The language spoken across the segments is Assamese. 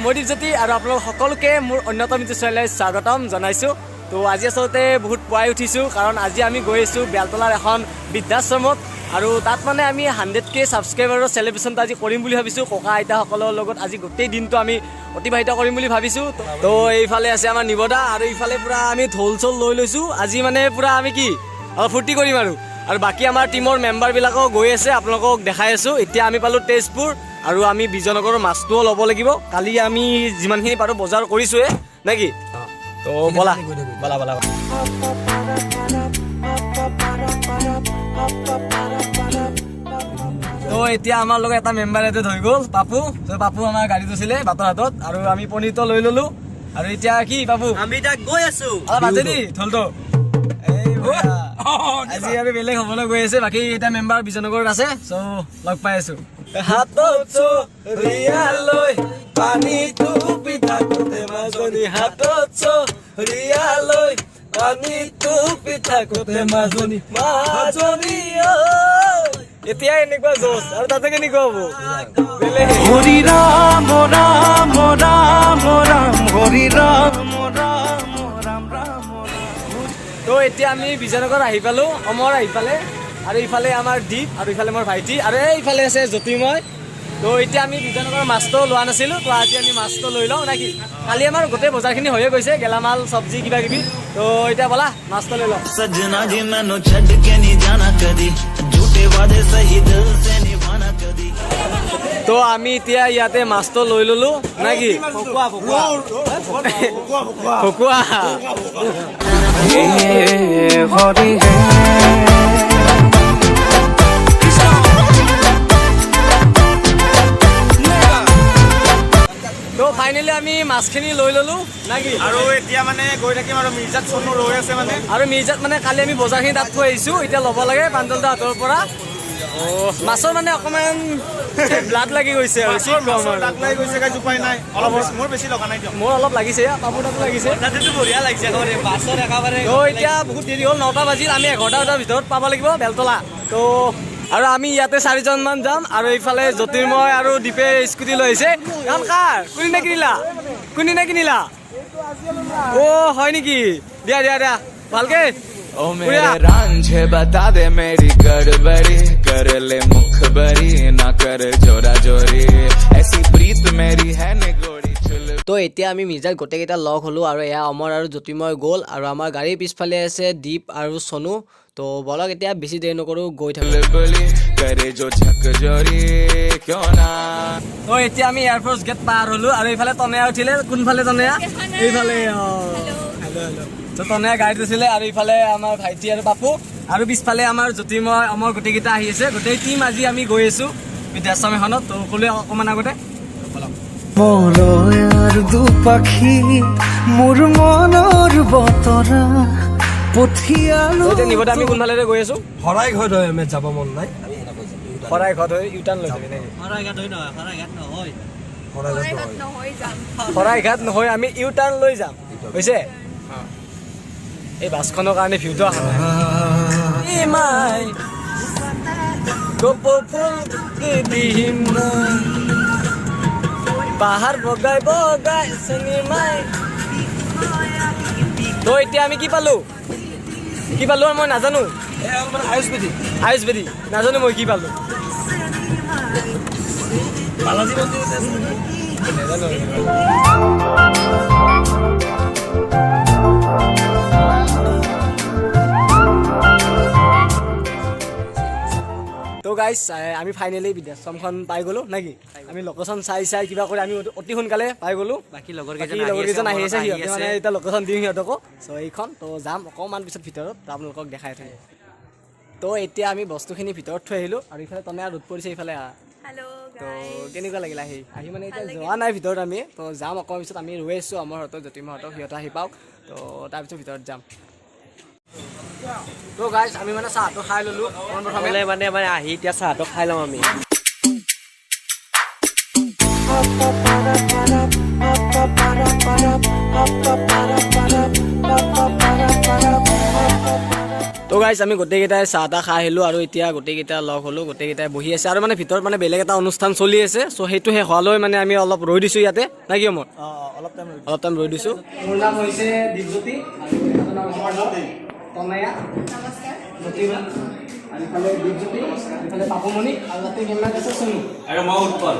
মই দীপজ্যোতি আৰু আপোনালোক সকলোকে মোৰ অন্যতম ইউটিউব চেনেললৈ স্বাগতম জনাইছোঁ। তো আজি আচলতে বহুত পুৱাই উঠিছোঁ, কাৰণ আজি আমি গৈ আছোঁ বেলতলাৰ এখন বৃদ্ধাশ্ৰমত। আৰু তাত মানে আমি 100K ছাবস্ক্ৰাইবাৰৰ চেলিব্ৰেশ্যনটো আজি কৰিম বুলি ভাবিছোঁ। ককা আইতাসকলৰ লগত আজি গোটেই দিনটো আমি অতিবাহিত কৰিম বুলি ভাবিছোঁ। তো এইফালে আছে আমাৰ নিবদা, আৰু এইফালে পূৰা আমি ঢোল চোল লৈ লৈছোঁ। আজি মানে পূৰা আমি কি অলপ ফূৰ্তি কৰিম আৰু বাকী আমাৰ টীমৰ মেম্বাৰবিলাকো গৈ আছে, আপোনালোকক দেখাই আছোঁ। এতিয়া আমি পালোঁ তেজপুৰ, আৰু আমি বিজয়নগৰৰ মাছটোও ল'ব লাগিব। কালি আমি যিমানখিনি পাৰোঁ বজাৰ কৰিছোঁৱে নেকি। তো বলা বলা বলা। তো এতিয়া আমাৰ লগত এটা মেম্বাৰ ইয়াতে হৈ গ'ল, পাপু। পাপু আমাৰ গাড়ীত আছিলে বাটৰ হাতত, আৰু আমি পনীৰটো লৈ ল'লোঁ। আৰু এতিয়া কি পাপু আমি এতিয়া গৈ আছোঁ বাজে দেই ঢোলটো। আজি আৰু বেলেগ হ'বলৈ গৈ আছে। বাকী এতিয়া মেম্বাৰ বিজয়নগৰত আছে, চ' লগ পাই আছোঁ। হাতত চৰিয়ালৈ পানীটো পিঠা কোটে মাজনী, হাতত চৰিয়ালৈ পানীটো পিঠা কোটে মাজনী, মাজনী এতিয়া এনেকুৱা জোচ, আৰু তাতে কেনেকুৱা হ'ব হৰি ৰাম ৰাম ৰাম ৰাম হৰি ৰাম ৰাম ৰাম ৰাম। তো এতিয়া আমি বিজয়নগৰ আহি পালোঁ, অমৰ আহি পালে, আৰু ইফালে আমাৰ দ্বীপ, আৰু ইফালে মোৰ ভাইটি, আৰু এইফালে আছে জ্যোতিৰ্ময়। তো এতিয়া আমি বিজয়নগৰৰ মাছটো লোৱা নাছিলোঁ, তো আজি আমি মাছটো লৈ লওঁ নেকি। কালি আমাৰ গোটেই বজাৰখিনি হৈয়ে গৈছে, গেলামাল চব্জি কিবা কিবি। তো এতিয়া ব'লা মাছটো লৈ লওঁ। सजना जी मैनू छड़ के नहीं जाना कदी, झूठे वादे सही दिल से निभाना कदी। তো আমি এতিয়া ইয়াতে মাছটো লৈ ল'লোঁ নেকি। খকুৱা হৰি তো ফাইনেলি আমি মাছখিনি লৈ ল'লোঁ নেকি। আৰু এতিয়া মানে গৈ থাকিম, আৰু মিৰ্জাত চনো ৰৈ আছে মানে। আৰু মিৰ্জাত মানে কালি আমি বজাৰখিনি তাত থৈ আহিছোঁ, এতিয়া ল'ব লাগে পাঞ্জলদা হাতৰ পৰা। মাছৰ মানে অকণমান ব্লাড লাগি গৈছে, আৰু কি ক'ম আৰু। দাগ লাগি গৈছে, গাইজ উপায় নাই। অলপ মোৰ বেছি লগা নাই দিয়ক। মোৰ অলপ লাগিছে, পাপুৰ তাতো লাগিছে। তাতেতো বঢ়িয়া লাগিছে মাছৰ একেবাৰে। তো এতিয়া বহুত দেৰি হ'ল, 9টা বাজিল। আমি 11টা বজাৰ ভিতৰত পাব লাগিব বেলতলা। তো আৰু আমি ইয়াতে 4জনমান যাম, আৰু এইফালে জ্যোতিৰ্ময় আৰু দীপে স্কুটি লৈ আহিছে। কাম কাৰ কোনদিনা কিনিলা, কোনদিনা কিনিলা? অ' হয় নেকি, দিয়া দিয়া দিয়া ভালকে। ओ मेरे रांझे बता दे मेरी गड़बड़ी, कर ले मुखबरी ना कर जोरा जोरी, ऐसी प्रीत मेरी है निगोड़ी चुल। তো এতিয়া আমি মিৰ্জাত গোটেইকেইটা লগ হ'লোঁ, আৰু এয়া অমৰ আৰু জ্যোতিৰ্ময় গ'ল, আৰু আমাৰ গাড়ীৰ পিছফালে আছে দীপ আৰু চনু। তো বলক এতিয়া বেছি দেৰি নকৰোঁ, গৈ থাকোঁ। बुलबुली करे जो झक जोरी क्यों ना। তো এতিয়া আমি এয়াৰফৰ্চ গেট পাৰ হ'লোঁ, আৰু এইফালে তনেয়া উঠিলে। কোনফালে তনেয়া? এইফালে। তো তনেয়া গাড়ীত উঠিলে, আৰু ইফালে আমাৰ ভাইটি আৰু পাপু, আৰু পিছফালে আমাৰ জ্যোতিৰ্ময় অমৰ গোটেইকেইটা আহি আছে। গোটেই টিম আজি আমি গৈ আছোঁ বৃদ্ধাশ্ৰম এখনত। তো ক'লোৱে অকণমান আগতে। মৰয়াৰ দুপাখি মোৰ মনৰ বতৰা পঠিয়ালো। এতিয়া নিবতে আমি কোনফালেৰে গৈ আছোঁ? শৰাই ঘৰ হয়, আমি যাব মন নাই। শৰাই ঘৰত হৈ ইউটাৰ্ণ লৈ যাবি নেকি? শৰাই ঘাট নহয়, আমি ইউটাৰ্ণ লৈ যাম, হৈছে? এই বাছখনৰ কাৰণে ভিউটো অহা নাই। পাহাৰ বগাই বগাই চিনেমাই। তো এতিয়া আমি কি পালোঁ, কি পালোঁ মই নাজানো। আয়ুষবেদী নাজানো মই কি পালোঁ। বালাজী মন্দিৰ নাজানো। তো গাইজ আমি ফাইনেলি বৃদ্ধাশ্ৰমখন পাই গ'লোঁ নেকি। আমি লোকেশ্যন চাই কিবা কৰি আমি অতি সোনকালে পাই গ'লোঁ। বাকী লগৰ কেইজন আহি আছে, সিহঁতে মানে এতিয়া লোকেশ্যন দিওঁ সিহঁতকো। চ' এইখন তো যাম অকণমান পিছত ভিতৰত, তো আপোনালোকক দেখাই থাকিম। তো এতিয়া আমি বস্তুখিনি ভিতৰত থৈ আহিলোঁ, আৰু ইফালে তনেয়া ৰ'দ পৰিছে ইফালে। তো কেনেকুৱা লাগিল আহি মানে এতিয়া যোৱা নাই ভিতৰত আমি। তো যাম অকণমান পিছত, আমি ৰৈ আছোঁ আমাৰ হাতত জ্যোতিৰ্ময়হঁতক, সিহঁতে আহি পাওক। তো তাৰপিছত ভিতৰত যাম। তো গাইজ আমি মানে চাহটো খাই ল'লোঁ প্ৰথমে, মানে আহি এতিয়া চাহটো খাই লওঁ আমি। তো গাইজ আমি গোটেইকেইটাই চাহ তাহ খাই আহিলোঁ আৰু এতিয়া গোটেইকেইটা লগ হ'লোঁ, গোটেইকেইটাই বহি আছে আৰু মানে ভিতৰত মানে বেলেগ এটা অনুষ্ঠান চলি আছে। চ' সেইটো শেষ হোৱালৈ মানে আমি অলপ ৰৈ দিছোঁ ইয়াতে, না কি মই অলপ টাইম ৰৈ দিছোঁ। মোৰ নাম হৈছে দীপজ্যোতি তনয়া জ্যোতিবা আৰু ইফালে দীপজ্যোতি, ইফালে পাপুমণি আৰু তাতে কেমেৰাত আছে চনু আৰু মই উৎপল।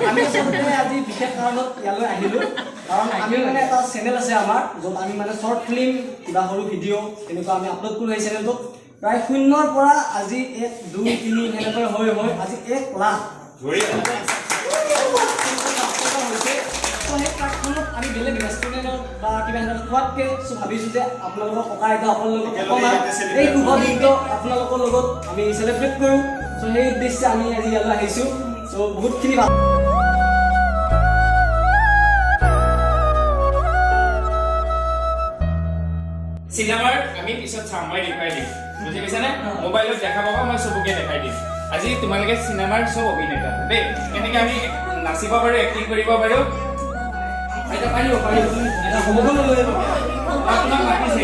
আমি আচলতে আজি বিশেষ কাৰণত ইয়ালৈ আহিলোঁ, কাৰণ আমি মানে এটা চেনেল আছে আমাৰ, য'ত আমি মানে শ্বৰ্ট ফিল্ম কিবা সৰু ভিডিঅ' এনেকুৱা আমি আপলোড কৰোঁ। এই চেনেলটোত প্ৰায় 0ৰ পৰা আজি 1, 2, 3 এনেকৈ হৈ আজি 1 লাখ হৈছে। ত' সেই প্লেটফৰ্মত আমি বেলেগ ৰেষ্টুৰেণ্টত বা কিবা এনেকৈ খোৱাতকৈ ভাবিছোঁ যে আপোনালোকৰ ককা আইতাসকলৰ লগত অকণমান এই শুভ দিনটো আপোনালোকৰ লগত আমি চেলিব্ৰেট কৰোঁ। চ' সেই উদ্দেশ্যে আমি আজি ইয়ালৈ আহিছোঁ। চ' বহুতখিনি ভাল চিনেমাৰ আমি পিছত চাম, মই দেখাই দিম, বুজি পাইছানে? মোবাইলত দেখা পাবা, মই চবকে দেখাই দিম। আজি তোমালোকে চিনেমাৰ চব অভিনেতা দেই, কেনেকৈ আমি নাচিব পাৰোঁ, এক্টিং কৰিব পাৰোঁ। তোমাক মাতিছে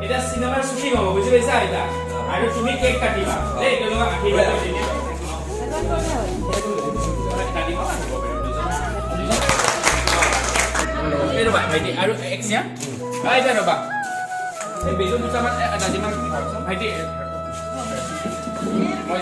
এতিয়া চিনেমাৰ শ্বুটিং হ'ব, বুজি পাইছা আইতা? আৰু তুমি কেক কাটিবা দেই, তেওঁলোকক আশীৰ্বাদ দিম। ৰ'বা ভাইটি আৰু একচিয়া আইতা ৰ'বা, এই বেলুন দুটামান দাদিমাক ভাইটি মই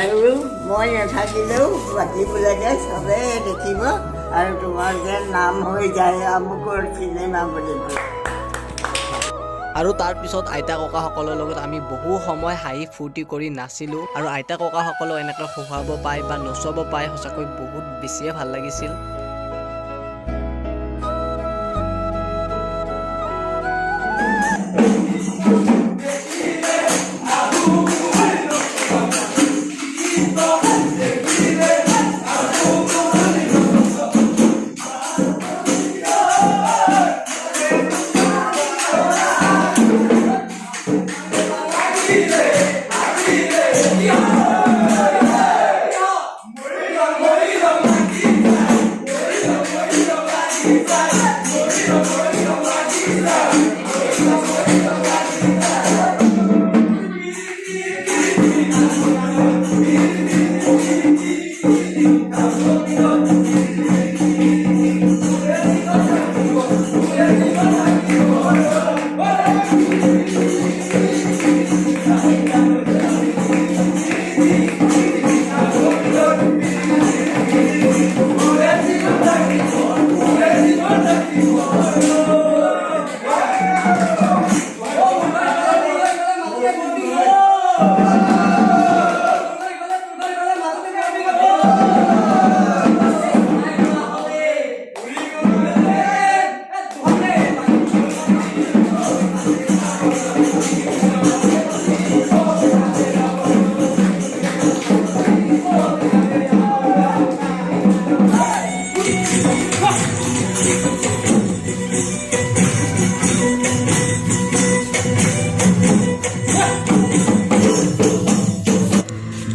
আৰু মই নাথাকিলেও বাকীবিলাকে চবেই দেখিব আৰু তোমাৰ যেন নাম হৈ যায় আমুকৰ চিনেমা বুলি। আৰু তাৰপিছত আইতা ককাসকলৰ লগত আমি বহু সময় হাঁহি ফূৰ্তি কৰি নাচিলোঁ আৰু আইতা ককাসকলক এনেকৈ শুৱাব পাই বা নচাব পাই সঁচাকৈ বহুত বেছিয়ে ভাল লাগিছিল।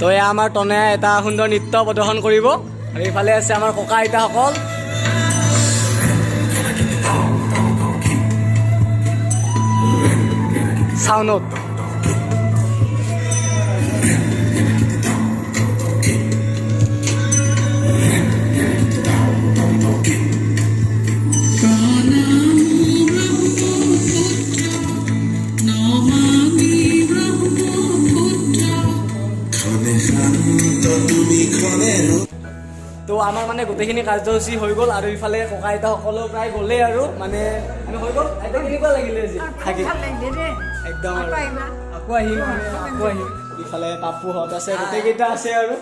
তো এয়া আমাৰ তনয়া এটা সুন্দৰ নৃত্য প্ৰদৰ্শন কৰিব আৰু এইফালে আছে আমাৰ ককা আইতাসকল। চাউনত আমাৰ মানে গোটেইখিনি কাৰ্যসূচী হৈ গ'ল আৰু ইফালে ককা আইতা সকলো প্ৰায় গ'লেই আৰু মানে আমি হৈ গ'ল। আইতা কেনেকুৱা লাগিলে আজি থাকি? একদম আৰু আকৌ আহিম আকৌ আহিম। ইফালে পাপুহঁত আছে, গোটেইকেইটা আছে আৰু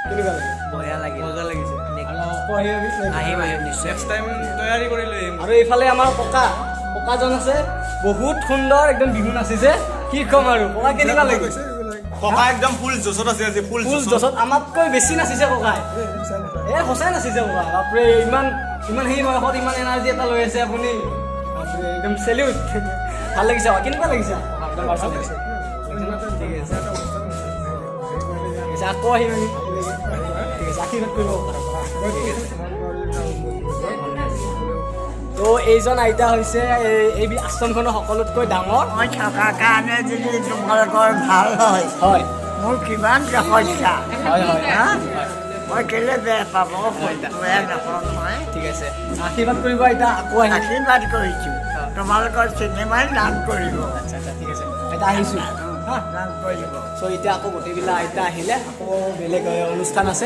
কেনেকুৱা লাগে? বঢ়িয়া লাগিল, মজা লাগিছে। আকৌ আহিম নিশ্চয়। নেক্সট টাইম তৈয়াৰী কৰি লৈ আহিম। আৰু এইফালে আমাৰ ককাজন আছে, বহুত সুন্দৰ একদম বিহু নাচিছে, কি ক'ম আৰু। ককা কেনেকুৱা লাগিছে? ককা একদম ফুল জছত আছে আজি, ফুল জছত আমাতকৈ বেছি নাচিছে ককাই। সঁচাই নাচিছে ককা, বাপৰে ইমান সেই বয়সত ইমান এনাৰ্জি এটা লৈ আছে আপুনি, বাপৰে একদম চেলিউট। ভাল লাগিছে কেনেকুৱা লাগিছে? ঠিক আছে আকৌ আহিম আমি। ঠিক আছে আশীৰ্বাদ কৰিব। তো এইজন আইতা হৈছে এই আশ্ৰমখনৰ সকলোতকৈ ডাঙৰ। মই থকাৰ কাৰণে যদি তোমালোকৰ ভাল হয় হয় মোৰ কিমান সমস্যা, হয় হয় হা? মই কেলে বেয়া পাব, বেয়া নাপাওঁ নহয়। ঠিক আছে আশীৰ্বাদ কৰিব আইতা, আকৌ আহিম। আশীৰ্বাদ কৰিছোঁ, তোমালোকৰ চিনেমাই নাম কৰিব, আচ্ছা আচ্ছা ঠিক আছে আইতা আহিছোঁ হা। নাম কৰিব। চ' এতিয়া আকৌ গোটেইবিলাক আইতা আহিলে আকৌ বেলেগ অনুষ্ঠান আছে।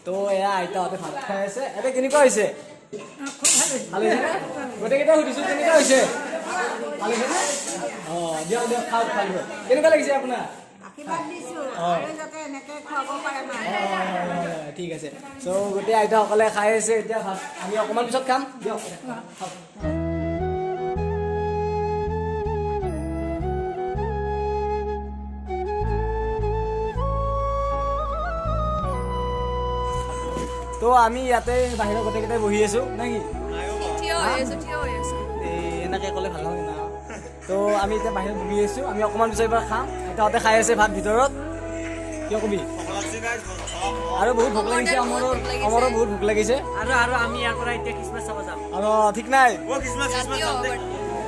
তো এয়া আইতাহঁতে ভাত খাই আছে। এতিয়া কেনেকুৱা হৈছে? ভাল হৈছে নে? গোটেইকেইটা সুধিছোঁ কেনেকুৱা হৈছে? ভাল হৈছে নে? অঁ দিয়ক দিয়ক খাওক খাওক। কেনেকুৱা লাগিছে আপোনাৰ? ঠিক আছে। চ' গোটেই আইতাসকলে খাই আছে এতিয়া ভাত, আমি অকণমান পিছত খাম দিয়ক। তো আমি ইয়াতে বাহিৰত গোটেইকেইটাই বহি আছোঁ নে কি? এনেকৈ ক'লে ভাল নহয় না। তো আমি এতিয়া বাহিৰত বহি আছোঁ, আমি অকণমান পিছত এবাৰ খাম। আইতাহঁতে খাই আছে ভাত ভিতৰত। কিয় কবি? আৰু বহুত ভোক লাগিছে, আমাৰো বহুত ভোক লাগিছে। আৰু আমি ইয়াৰ পৰা এতিয়া খ্ৰীষ্টমাছ চাব যাম। আৰু ঠিক নাই।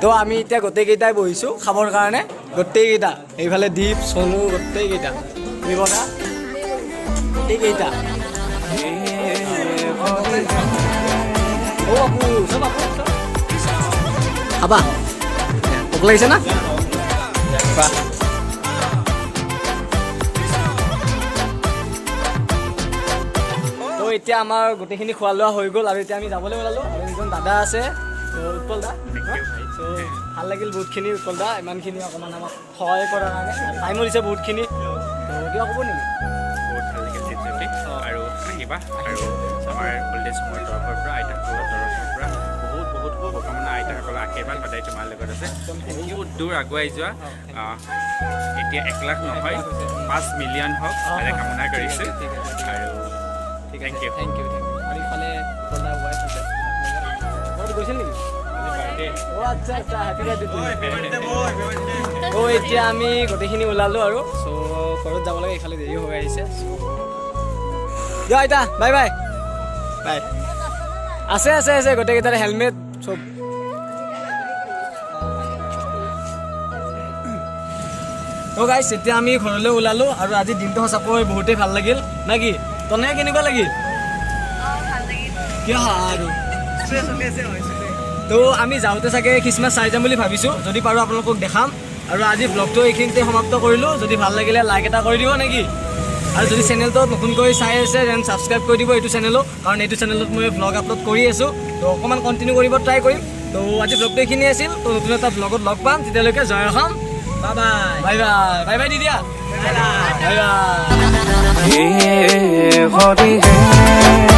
তো আমি এতিয়া গোটেইকেইটাই বহিছোঁ খাবৰ কাৰণে, গোটেইকেইটা। এইফালে দীপ, চনু, গোটেইকেইটা, বিবদা, গোটেইকেইটা। খাবা? ভোক লাগিছে না? তো এতিয়া আমাৰ গোটেইখিনি খোৱা লোৱা হৈ গ'ল আৰু এতিয়া আমি যাবলৈ ওলালোঁ। আৰু এজন দাদা আছে, উৎপল দা। চ' ভাল লাগিল বহুতখিনি উৎপল দা, ইমানখিনি অকণমান আমাক সহায় কৰাৰ কাৰণে, টাইমো দিছে বহুতখিনি। তো কিবা ক'ব নেকি? বহুত ভাল লাগিল চিত্ৰটি আৰু আহিবা। আৰু আমাৰ অল্ডেজ হোমৰ তৰফৰ পৰা, আইতাসকলৰ তৰফৰ পৰা বহুত শুভকামনা। আইতাসকলৰ আশীৰ্বাদ সদায় তোমাৰ লগত আছে। বহুত দূৰ আগুৱাই যোৱা, এতিয়া 1 লাখ নহয় 5 মিলিয়ন হওক তাৰে কামনা কৰিছোঁ। আৰু থেংক ইউ। আৰু ইফালে উৎপল দাৰ ৱাইফ আছে, গৈছিল নেকি? অ' আচ্ছা আচ্ছা, হেপী বাৰ্থডে। তো এতিয়া আমি গোটেইখিনি ওলালোঁ আৰু চ' ঘৰত যাব লাগে, ইফালে দেৰি হৈ আহিছে। দিয়ক আইতা, বাই বাই বাই। আছে গোটেইকেইটাৰে হেলমেট চব। তো গাইছ এতিয়া আমি ঘৰলৈ ওলালোঁ আৰু আজি দিনটো সঁচাকৈ বহুতেই ভাল লাগিল নে কি? তনে কেনেকুৱা লাগিল? কিয় আৰু তো আমি যাওঁতে চাগে খ্ৰীষ্টমাছ চাই যাম বুলি ভাবিছোঁ, যদি পাৰোঁ আপোনালোকক দেখাম। আৰু আজি ব্লগটো এইখিনিতে সমাপ্ত কৰিলোঁ। যদি ভাল লাগিলে লাইক এটা কৰি দিব নেকি? আৰু যদি চেনেলটোত নতুনকৈ চাই আছে দেন ছাবস্ক্ৰাইব কৰি দিব এইটো চেনেলো, কাৰণ এইটো চেনেলত মই ব্লগ আপলোড কৰি আছোঁ। তো অকণমান কণ্টিনিউ কৰিব ট্ৰাই কৰিম। তো আজি ব্লগটো এইখিনি আছিল। তো নতুন এটা ব্লগত লগ পাম, তেতিয়ালৈকে জয় অসম, বাই বাই দি দিয়া, বাই বাই। হৰি হে